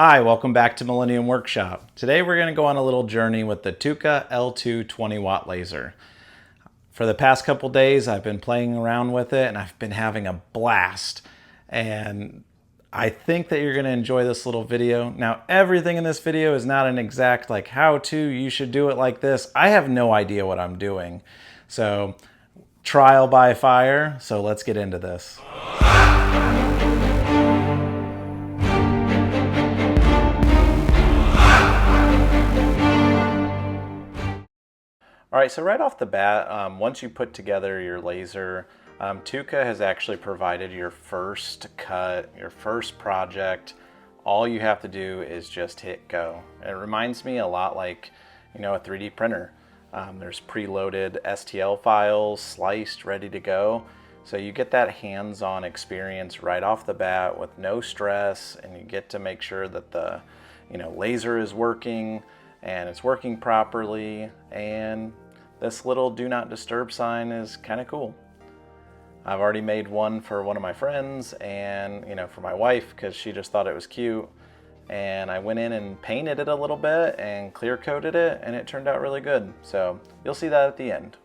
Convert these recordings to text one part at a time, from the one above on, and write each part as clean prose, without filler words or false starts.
Hi, welcome back to Millennium Workshop. Today we're going to go on a little journey with the TOOCAA L2 20-watt laser. For the past couple days I've been playing around with it and I've been having a blast. And I think that you're going to enjoy this little video. Now everything in this video is not an exact like how to, you should do it like this. I have no idea what I'm doing. So trial by fire, so let's get into this. All right, so right off the bat, once you put together your laser, TOOCAA has actually provided your first cut, your first project. All you have to do is just hit go. It reminds me a lot like, a 3D printer. There's preloaded STL files, sliced, ready to go. So you get that hands-on experience right off the bat with no stress, and you get to make sure that the, laser is working and it's working properly, and this little do not disturb sign is kind of cool. I've already made one for one of my friends and for my wife because she just thought it was cute, and I went in and painted it a little bit and clear coated it and it turned out really good. So you'll see that at the end.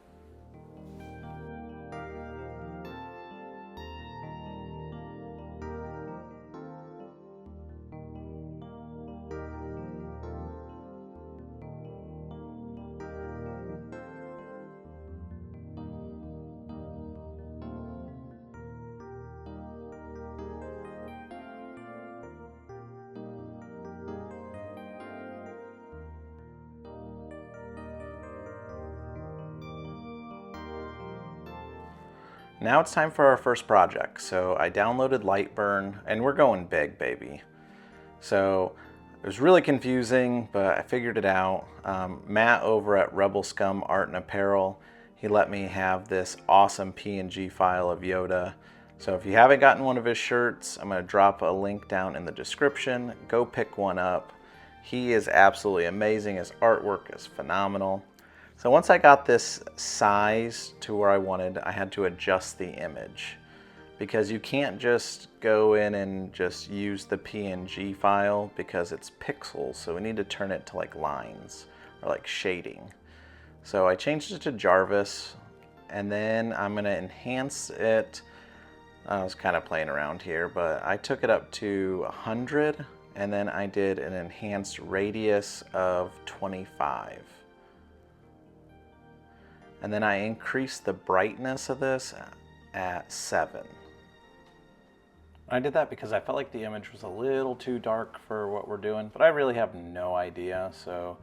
Now it's time for our first project. So I downloaded Lightburn and we're going big, baby. So it was really confusing, but I figured it out. Matt over at Rebel Scum Art and Apparel, he let me have this awesome PNG file of Yoda. So if you haven't gotten one of his shirts, I'm going to drop a link down in the description. Go pick one up. He is absolutely amazing. His artwork is phenomenal. So once I got this size to where I wanted, I had to adjust the image, because you can't just go in and just use the PNG file because it's pixels. So we need to turn it to like lines or like shading. So I changed it to Jarvis, and then I'm going to enhance it. I was kind of playing around here, but I took it up to 100, and then I did an enhanced radius of 25. And then I increased the brightness of this at 7. I did that because I felt like the image was a little too dark for what we're doing, but I really have no idea. So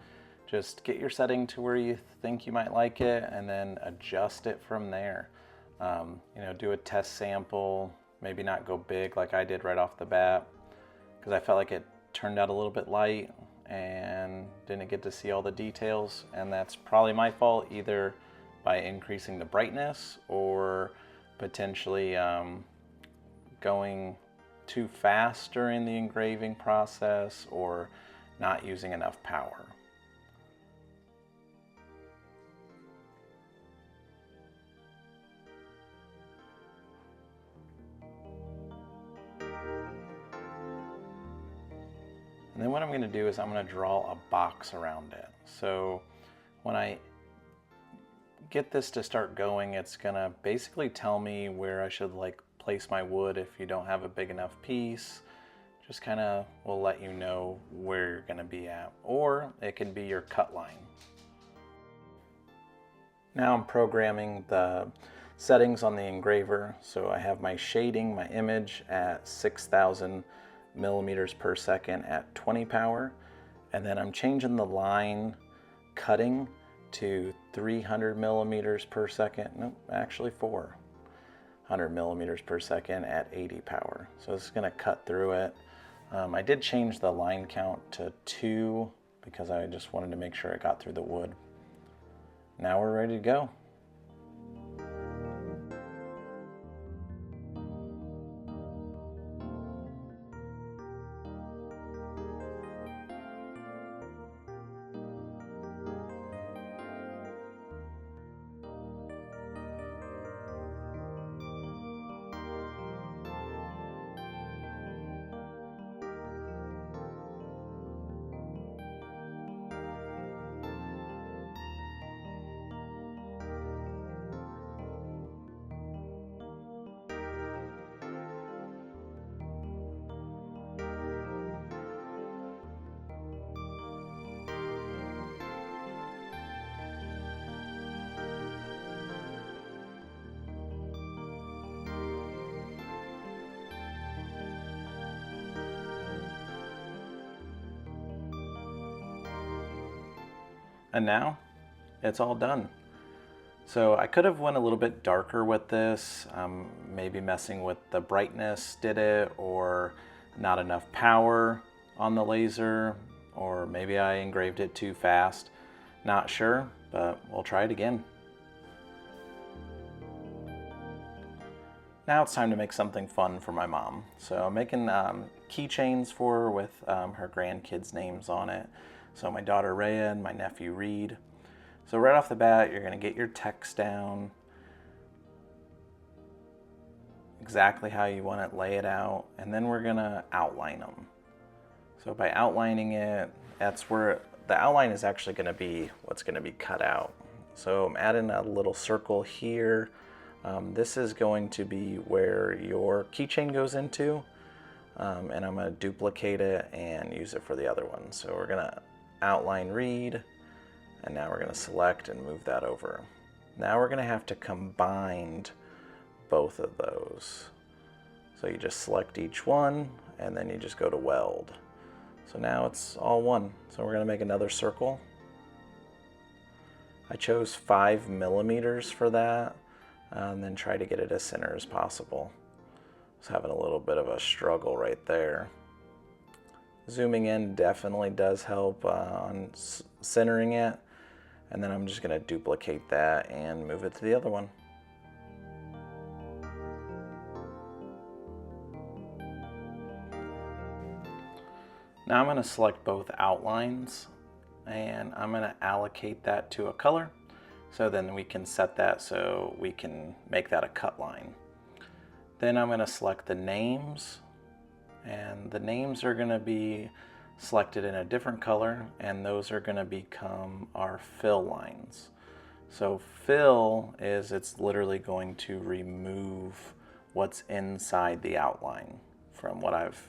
just get your setting to where you think you might like it and then adjust it from there. Do a test sample, maybe not go big like I did right off the bat, because I felt like it turned out a little bit light and didn't get to see all the details. And that's probably my fault, either by increasing the brightness or potentially going too fast during the engraving process or not using enough power. And then what I'm going to do is I'm going to draw a box around it. So when I get this to start going, it's going to basically tell me where I should place my wood. If you don't have a big enough piece, just kind of will let you know where you're going to be at, or it can be your cut line. Now I'm programming the settings on the engraver. So I have my shading, my image at 6,000 millimeters per second at 20 power, and then I'm changing the line cutting to 300 millimeters per second. Nope, actually 400 millimeters per second at 80 power. So this is going to cut through it. I did change the line count to 2 because I just wanted to make sure it got through the wood. Now we're ready to go. And now it's all done. So I could have went a little bit darker with this, maybe messing with the brightness did it, or not enough power on the laser, or maybe I engraved it too fast. Not sure, but we'll try it again. Now it's time to make something fun for my mom. So I'm making keychains for her with her grandkids' names on it. So my daughter Rhea and my nephew Reed. So right off the bat, you're going to get your text down exactly how you want it, lay it out, and then we're going to outline them. So by outlining it, that's where the outline is actually going to be what's going to be cut out. So I'm adding a little circle here. This is going to be where your keychain goes into, and I'm going to duplicate it and use it for the other one. So we're going to outline Reed. And now we're going to select and move that over. Now we're going to have to combine both of those. So you just select each one and then you just go to weld. So now it's all one. So we're going to make another circle. I chose 5 millimeters for that, and then try to get it as center as possible. I was having a little bit of a struggle right there. Zooming in definitely does help on centering it. And then I'm just going to duplicate that and move it to the other one. Now I'm going to select both outlines and I'm going to allocate that to a color. So then we can set that so we can make that a cut line. Then I'm going to select the names, and the names are going to be selected in a different color, and those are going to become our fill lines. So fill is, it's literally going to remove what's inside the outline from what I've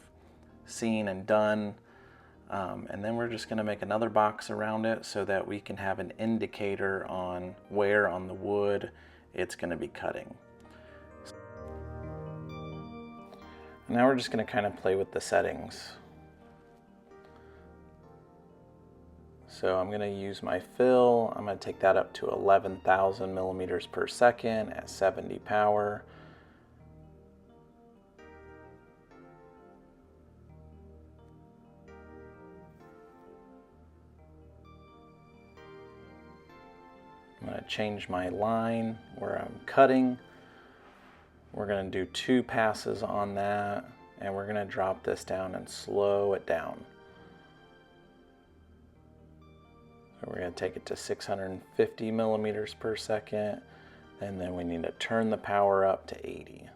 seen and done. And then we're just going to make another box around it so that we can have an indicator on where on the wood it's going to be cutting. Now we're just going to kind of play with the settings. So I'm going to use my fill. I'm going to take that up to 11,000 millimeters per second at 70 power. I'm going to change my line where I'm cutting. We're going to do 2 passes on that, and we're going to drop this down and slow it down. So we're going to take it to 650 millimeters per second, and then we need to turn the power up to 80.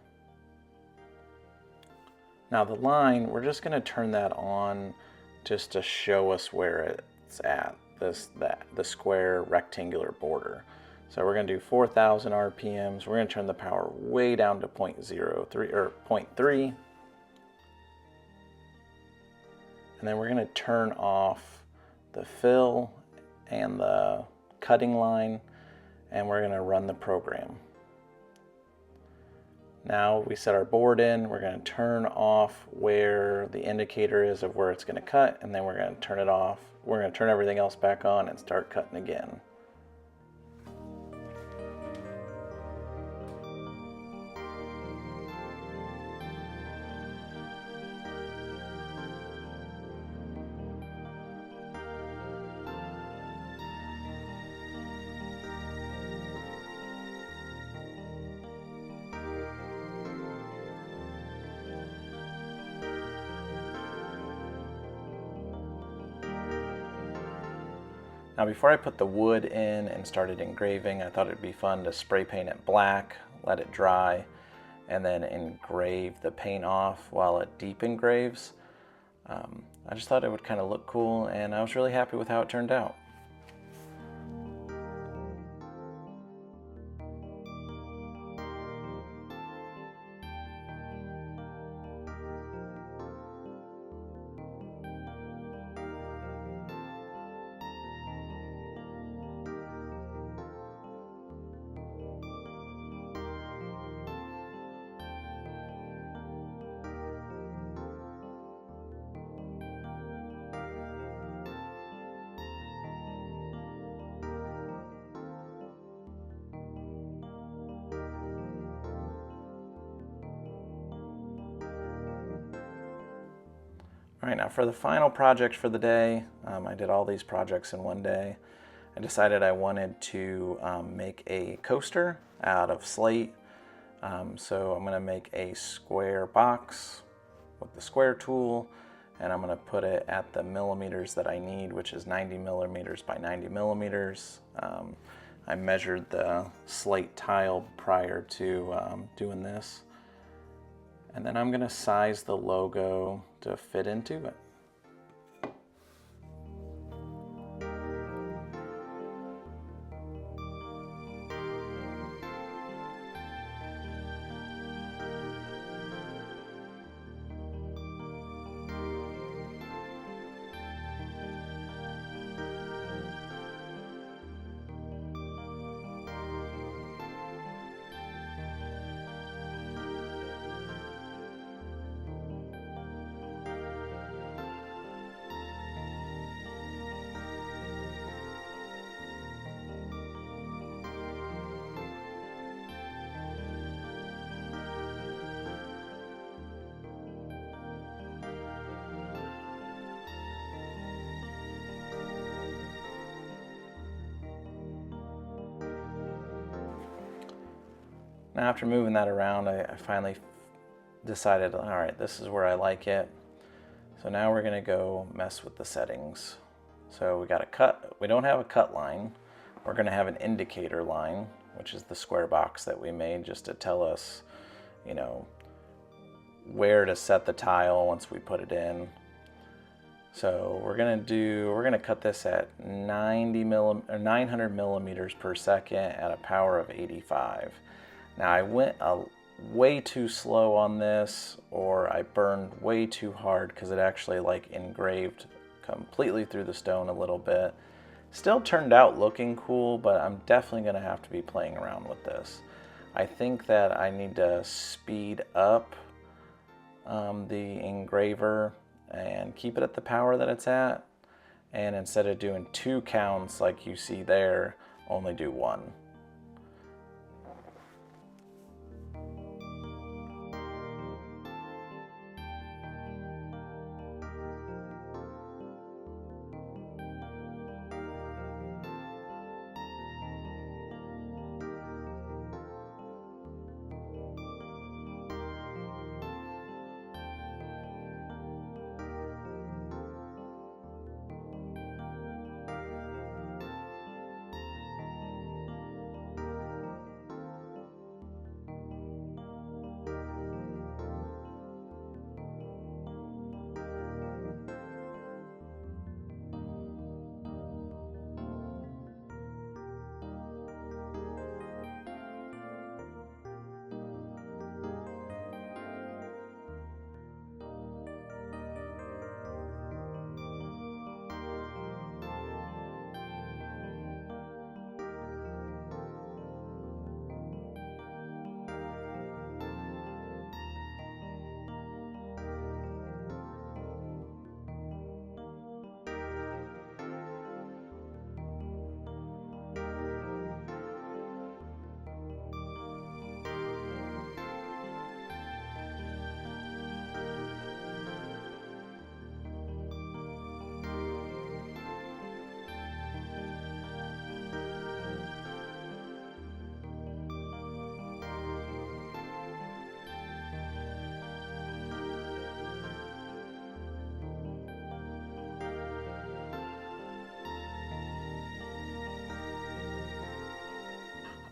Now the line, we're just going to turn that on just to show us where it's at, the square rectangular border. So we're going to do 4,000 RPMs. We're going to turn the power way down to 0.03 or 0.3. And then we're going to turn off the fill and the cutting line, and we're going to run the program. Now we set our board in, we're going to turn off where the indicator is of where it's going to cut, and then we're going to turn it off. We're going to turn everything else back on and start cutting again. Now before I put the wood in and started engraving, I thought it'd be fun to spray paint it black, let it dry, and then engrave the paint off while it deep engraves. I just thought it would kind of look cool, and I was really happy with how it turned out. All right, now for the final project for the day, I did all these projects in one day. I decided I wanted to make a coaster out of slate. So I'm gonna make a square box with the square tool, and I'm gonna put it at the millimeters that I need, which is 90 millimeters by 90 millimeters. I measured the slate tile prior to doing this. And then I'm gonna size the logo to fit into it. Now after moving that around, I finally decided, all right, this is where I like it. So now we're gonna go mess with the settings. So we got a cut, we don't have a cut line. We're gonna have an indicator line, which is the square box that we made just to tell us, you know, where to set the tile once we put it in. So we're gonna cut this at 900 millimeters per second at a power of 85. Now I went way too slow on this, or I burned way too hard because it actually like engraved completely through the stone a little bit. Still turned out looking cool, but I'm definitely gonna have to be playing around with this. I think that I need to speed up the engraver and keep it at the power that it's at. And instead of doing 2 counts like you see there, only do 1.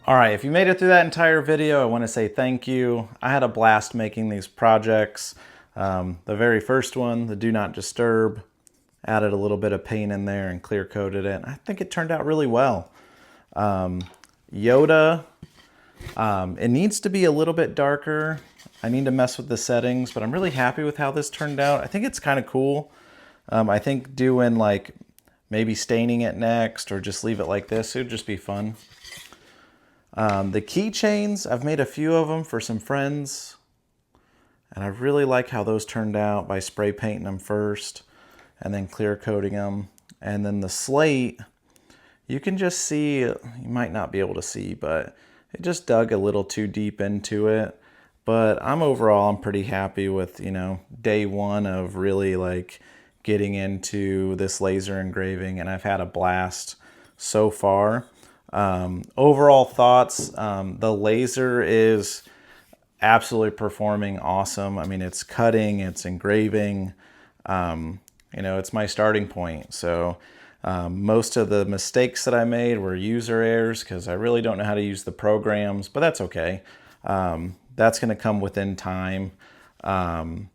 All right, if you made it through that entire video, I want to say thank you. I had a blast making these projects. The very first one, the Do Not Disturb, added a little bit of paint in there and clear coated it. I think it turned out really well. Yoda, it needs to be a little bit darker. I need to mess with the settings, but I'm really happy with how this turned out. I think it's kind of cool. I think doing like maybe staining it next or just leave it like this, it would just be fun. The keychains, I've made a few of them for some friends, and I really like how those turned out by spray painting them first and then clear coating them. And then the slate, you can just see, you might not be able to see, but it just dug a little too deep into it. But I'm pretty happy with, you know, day one of really like getting into this laser engraving, and I've had a blast so far. Overall thoughts, the laser is absolutely performing awesome. I mean, it's cutting, it's engraving, you know, it's my starting point. So most of the mistakes that I made were user errors because I really don't know how to use the programs, but that's okay. That's going to come within time. And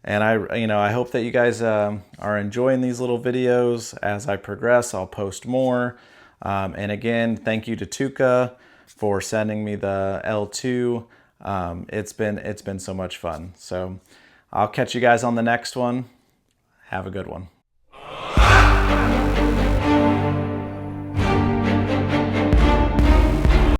I hope that you guys are enjoying these little videos. As I progress, I'll post more. And again, thank you to TOOCAA for sending me the L2. It's been so much fun. So I'll catch you guys on the next one. Have a good one.